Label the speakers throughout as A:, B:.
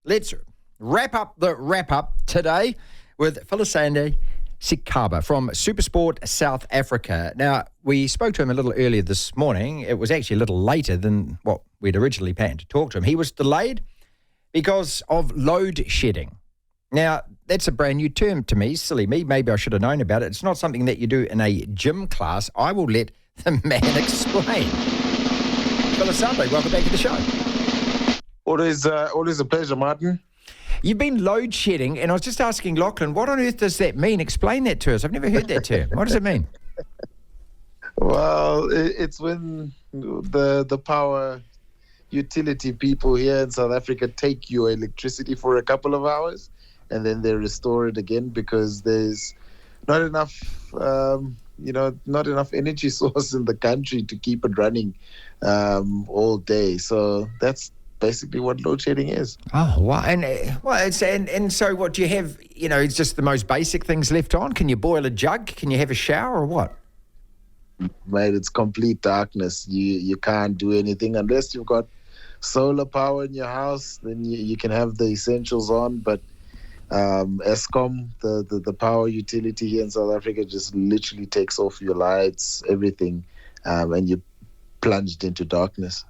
A: Let's wrap up the wrap-up today with Philasande Sixaba from SuperSport South Africa. Now, we spoke to him a little earlier this morning. It was actually a little later than what we'd originally planned to talk to him. He was delayed because of load shedding. Now, that's a brand new term to me. Silly me. Maybe I should have known about it. It's not something that you do in a gym class. I will let the man explain. Philasande, welcome back to the show.
B: Always a pleasure, Martin.
A: You've been load shedding, and I was just asking Lachlan, what on earth does that mean? Explain that to us. I've never heard that term. What does it mean?
B: Well, it's when the power utility people here in South Africa take your electricity for a couple of hours, and then they restore it again because there's not enough, not enough energy source in the country to keep it running all day. So that's basically what load shedding is.
A: Oh, wow. And so what do you have, it's just the most basic things left on? Can you boil a jug? Can you have a shower or what?
B: Mate, it's complete darkness. You can't do anything unless you've got solar power in your house. Then you can have the essentials on. But Eskom, the power utility here in South Africa, just literally takes off your lights, everything, and you're plunged into darkness.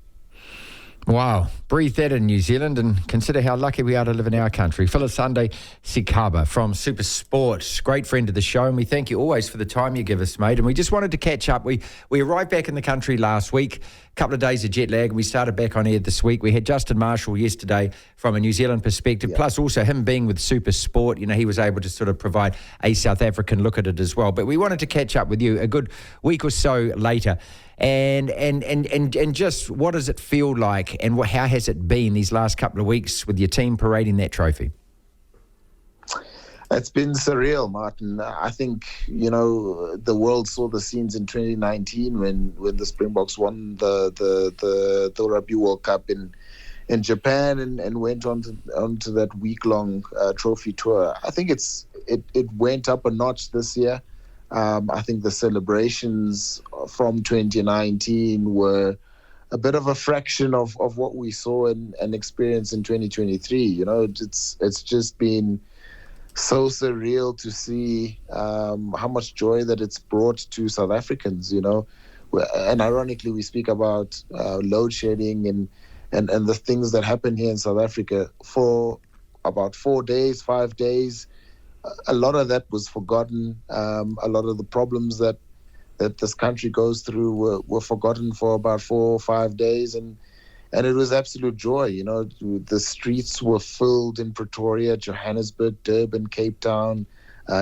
A: Wow. Breathe that in New Zealand and consider how lucky we are to live in our country. Philasande Sixaba from SuperSport, great friend of the show, and we thank you always for the time you give us, mate. And we just wanted to catch up. We arrived back in the country last week, a couple of days of jet lag, and we started back on air this week. We had Justin Marshall yesterday from a New Zealand perspective, plus also him being with SuperSport. He was able to sort of provide a South African look at it as well. But we wanted to catch up with you a good week or so later. And just what does it feel like, and how has it been these last couple of weeks with your team parading that trophy?
B: It's been surreal, Martin. I think, the world saw the scenes in 2019 when the Springboks won the Rugby World Cup in Japan and went on to that week-long trophy tour. I think it went up a notch this year. I think the celebrations from 2019 were a bit of a fraction of what we saw and experienced in 2023. It's just been so surreal to see how much joy that it's brought to South Africans. And ironically, we speak about load shedding and the things that happen here in South Africa for about 5 days. A lot of that was forgotten. A lot of the problems that this country goes through were forgotten for about 4 or 5 days, and it was absolute joy. The streets were filled in Pretoria, Johannesburg, Durban, Cape Town,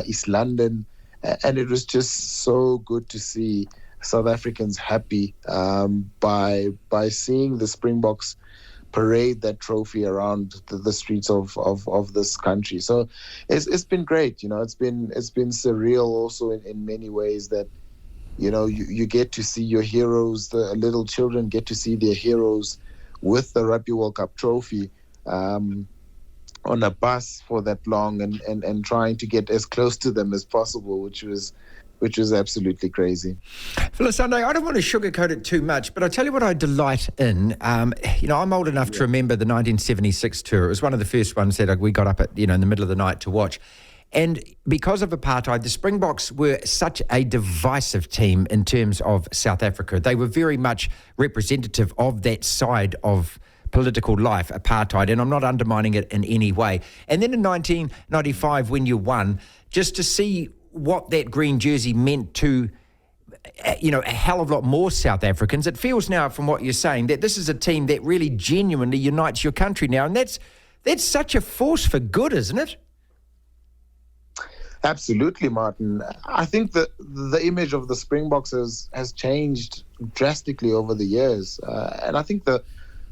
B: East London, and it was just so good to see South Africans happy by seeing the Springboks parade that trophy around the streets of this country. So it's been great. It's been surreal also in many ways that you get to see your heroes. The little children get to see their heroes with the Rugby World Cup trophy on a bus for that long and trying to get as close to them as possible, which was absolutely crazy.
A: Philasande, I don't want to sugarcoat it too much, but I tell you what I delight in. I'm old enough to remember the 1976 tour. It was one of the first ones that we got up at, in the middle of the night to watch. And because of apartheid, the Springboks were such a divisive team in terms of South Africa. They were very much representative of that side of political life, apartheid, and I'm not undermining it in any way. And then in 1995, when you won, just to see what that green jersey meant to, a hell of a lot more South Africans. It feels now, from what you're saying, that this is a team that really genuinely unites your country now, and that's such a force for good, isn't it?
B: Absolutely, Martin. I think that the image of the Springboks has changed drastically over the years, and I think the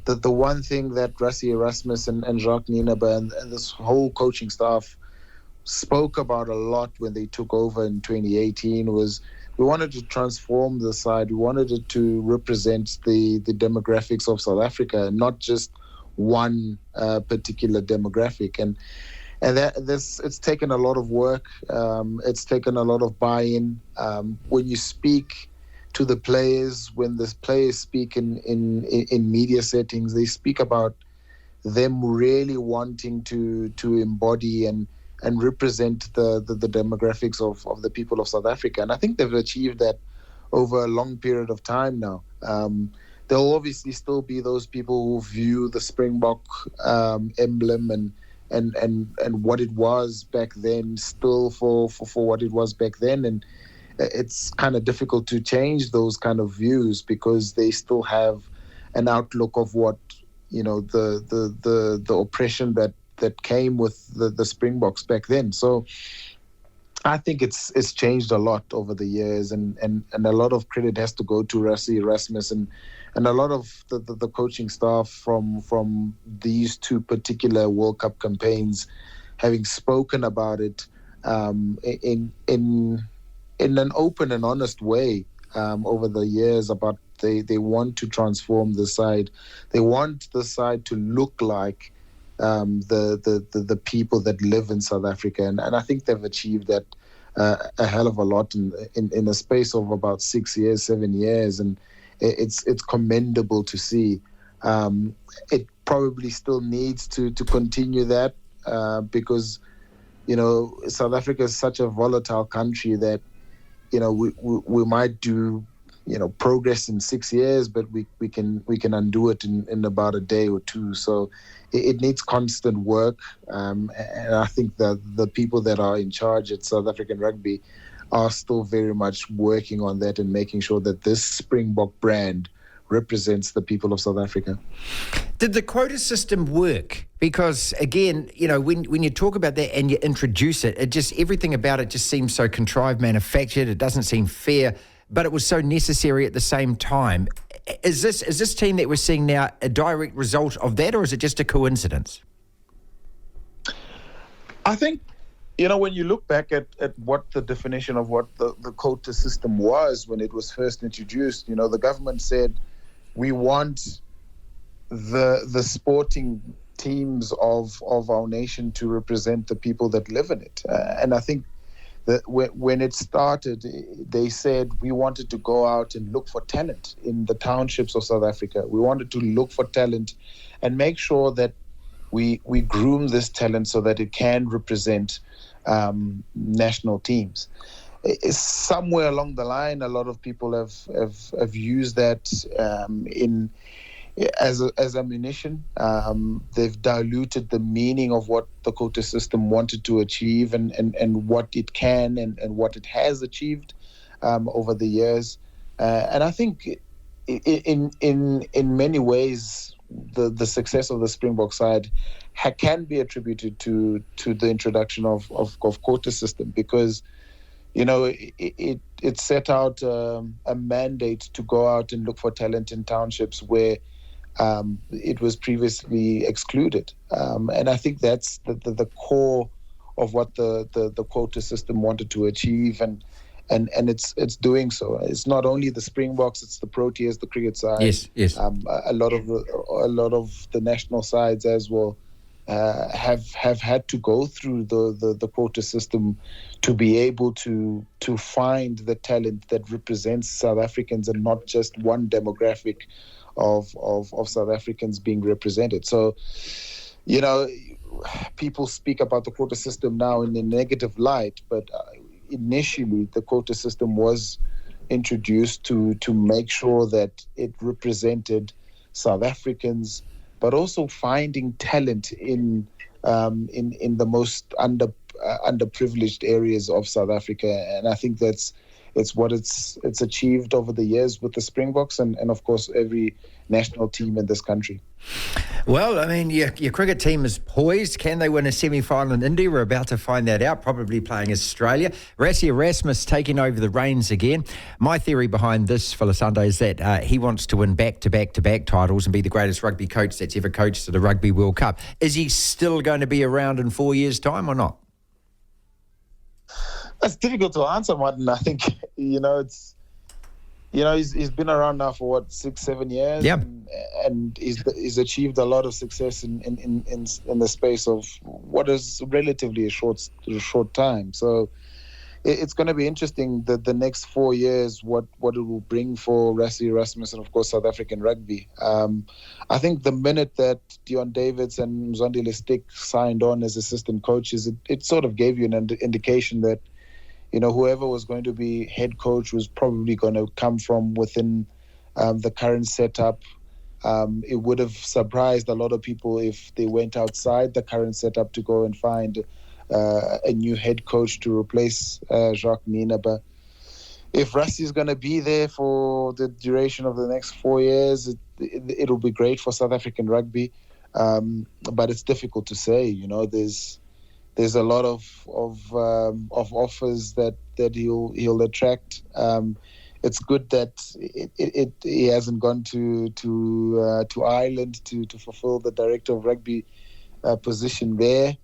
B: one thing that Rassie Erasmus and Jacques Nienaber and this whole coaching staff spoke about a lot when they took over in 2018 was we wanted to transform the side. We wanted it to represent the demographics of South Africa, not just one particular demographic. And it's taken a lot of work. It's taken a lot of buy-in. When you speak to the players, when the players speak in media settings, they speak about them really wanting to embody and represent the demographics of the people of South Africa. And I think they've achieved that over a long period of time now. There'll obviously still be those people who view the Springbok emblem and what it was back then still for what it was back then. And it's kind of difficult to change those kind of views because they still have an outlook of what, the oppression that came with the Springboks back then. So I think it's changed a lot over the years, and a lot of credit has to go to Rassie Erasmus and a lot of the coaching staff from these two particular World Cup campaigns, having spoken about it in an open and honest way over the years about they want to transform the side. They want the side to look like the people that live in South Africa, and I think they've achieved that a hell of a lot in a space of about 7 years, and it's commendable to see. It probably still needs to continue that because South Africa is such a volatile country that we might do progress in 6 years, but we can undo it in about a day or two. So it needs constant work, and I think that the people that are in charge at South African Rugby are still very much working on that and making sure that this Springbok brand represents the people of South Africa.
A: Did the quota system work? Because again, when you talk about that and you introduce it, everything about it just seems so contrived, manufactured. It doesn't seem fair, but it was so necessary at the same time. Is this team that we're seeing now a direct result of that, or is it just a coincidence?
B: I think, when you look back at what the definition of what the quota system was when it was first introduced, the government said, we want the sporting teams of our nation to represent the people that live in it. And I think that when it started, they said we wanted to go out and look for talent in the townships of South Africa. We wanted to look for talent and make sure that we groom this talent so that it can represent national teams. Somewhere along the line, a lot of people have used that as ammunition. They've diluted the meaning of what the quota system wanted to achieve and what it can and what it has achieved over the years. And I think in many ways, the success of the Springbok side can be attributed to the introduction of quota system, because it set out a mandate to go out and look for talent in townships where it was previously excluded. And I think that's the core of what the quota system wanted to achieve, and it's doing so. It's not only the Springboks, it's the Proteas, the cricket side.
A: Yes.
B: A lot of the national sides as well have had to go through the quota system to be able to find the talent that represents South Africans and not just one demographic of South Africans being represented. So, people speak about the quota system now in a negative light, but initially the quota system was introduced to make sure that it represented South Africans, but also finding talent in the most underprivileged areas of South Africa. And I think it's what it's achieved over the years with the Springboks and of course every national team in this country.
A: Well, I mean, your cricket team is poised. Can they win a semi-final in India? We're about to find that out, probably playing Australia. Rassie Erasmus taking over the reins again. My theory behind this, Philasande, is that he wants to win back-to-back titles and be the greatest rugby coach that's ever coached at the Rugby World Cup. Is he still going to be around in 4 years' time or not?
B: That's difficult to answer, Martin. I think, he's been around now for 6-7 years,
A: yep.
B: and he's achieved a lot of success in the space of what is relatively a short time. So, it's going to be interesting the next 4 years, what it will bring for Rassie Erasmus and, of course, South African rugby. I think the minute that Deon Davids and Mzondile Stick signed on as assistant coaches, it sort of gave you an indication that, whoever was going to be head coach was probably going to come from within the current setup. It would have surprised a lot of people if they went outside the current setup to go and find a new head coach to replace Jacques Mina. But if Rassie is going to be there for the duration of the next 4 years, it'll be great for South African rugby. But it's difficult to say. There's a lot of offers that he'll attract. It's good that he hasn't gone to Ireland to fulfill the director of rugby position there.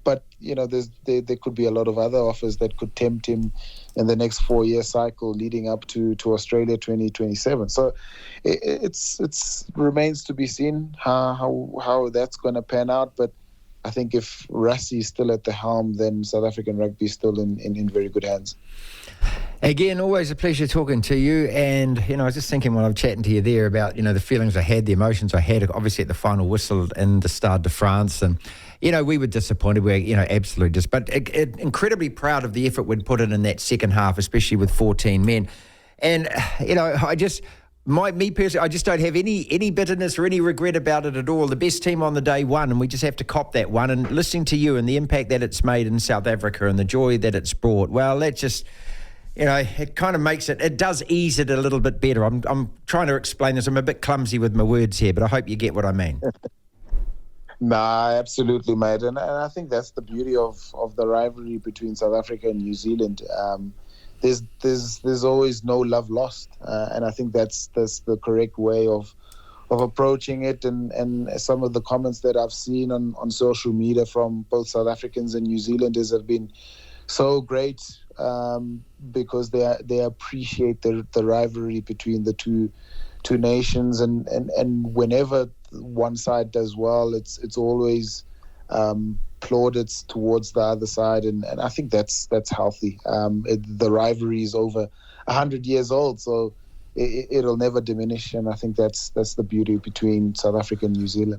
B: But there could be a lot of other offers that could tempt him in the next 4-year cycle leading up to Australia 2027. So it's remains to be seen how that's going to pan out. But I think if Rassie is still at the helm, then South African rugby is still in very good hands.
A: Again, always a pleasure talking to you. And, I was just thinking while I'm chatting to you there about, the feelings I had, the emotions I had, obviously at the final whistle in the Stade de France. And, we were disappointed. We're, absolutely but incredibly proud of the effort we'd put in that second half, especially with 14 men. And, me personally, I just don't have any bitterness or any regret about it at all. The best team on the day won, and we just have to cop that one. And listening to you and the impact that it's made in South Africa and the joy that it's brought, well, that just... it kind of makes it does ease it a little bit better. I'm trying to explain this. I'm a bit clumsy with my words here, but I hope you get what I mean.
B: Nah, absolutely, mate. And I think that's the beauty of the rivalry between South Africa and New Zealand. There's always no love lost. And I think that's the correct way of approaching it. And some of the comments that I've seen on social media from both South Africans and New Zealanders have been so great. Because they appreciate the rivalry between the two nations, and whenever one side does well, it's always plaudits towards the other side, and I think that's healthy. The rivalry is over 100 years old, so it'll never diminish, and I think that's the beauty between South Africa and New Zealand.